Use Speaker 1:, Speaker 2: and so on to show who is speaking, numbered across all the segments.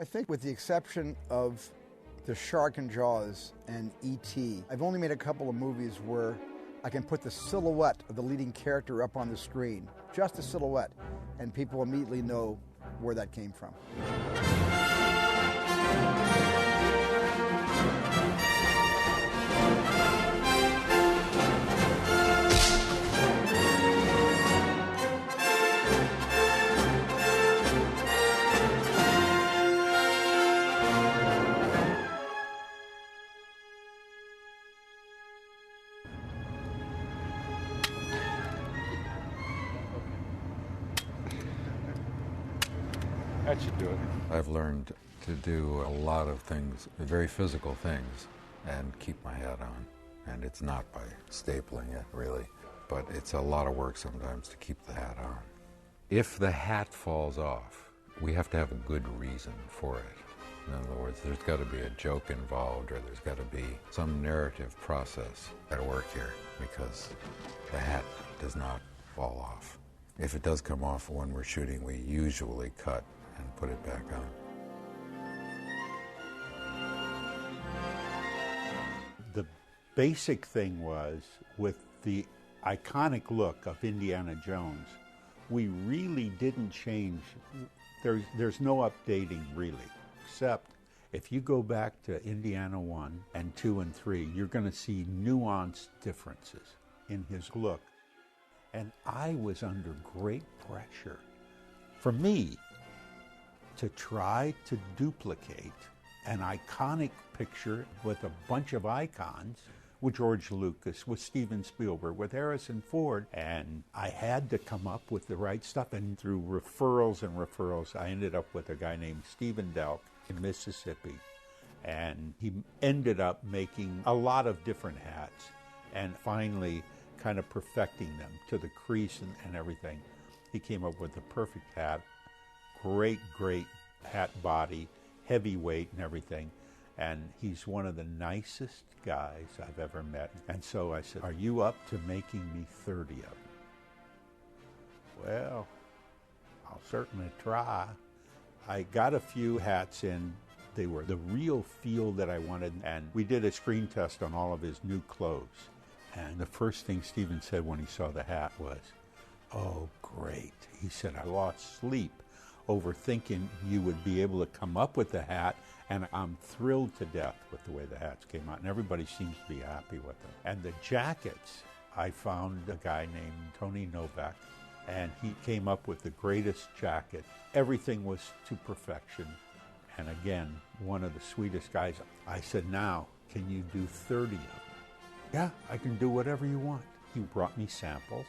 Speaker 1: I think with the exception of The Shark in Jaws and E.T., I've only made a couple of movies where I can put the silhouette of the leading character up on the screen, just a silhouette, and people immediately know where that came from.
Speaker 2: That should do it.
Speaker 3: I've learned to do a lot of things, very physical things, and keep my hat on. And it's not by stapling it, really, but it's a lot of work sometimes to keep the hat on. If the hat falls off, we have to have a good reason for it. In other words, there's got to be a joke involved, or there's got to be some narrative process at work here, because the hat does not fall off. If it does come off when we're shooting, we usually cut and put it back on.
Speaker 4: The basic thing was, with the iconic look of Indiana Jones, we really didn't change. There's no updating, really, except if you go back to Indiana 1 and 2 and 3, you're going to see nuanced differences in his look. And I was under great pressure, for me, to try to duplicate an iconic picture with a bunch of icons with George Lucas, with Steven Spielberg, with Harrison Ford. And I had to come up with the right stuff. And through referrals and referrals, I ended up with a guy named Stephen Delk in Mississippi. And he ended up making a lot of different hats and finally kind of perfecting them to the crease and everything. He came up with the perfect hat. Great hat body, heavyweight and everything. And he's one of the nicest guys I've ever met. And so I said, "Are you up to making me 30 of them?" "Well, I'll certainly try." I got a few hats in. They were the real feel that I wanted. And we did a screen test on all of his new clothes. And the first thing Steven said when he saw the hat was, "Oh, great." He said, "I lost sleep over thinking you would be able to come up with the hat, and I'm thrilled to death with the way the hats came out, and everybody seems to be happy with them." And the jackets, I found a guy named Tony Novak, and he came up with the greatest jacket. Everything was to perfection. And again, one of the sweetest guys. I said, "Now, can you do 30 of them?" "Yeah, I can do whatever you want." He brought me samples,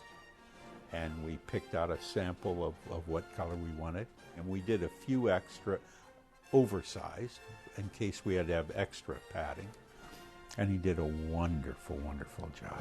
Speaker 4: and we picked out a sample of what color we wanted. And we did a few extra oversized in case we had to have extra padding. And he did a wonderful, wonderful job.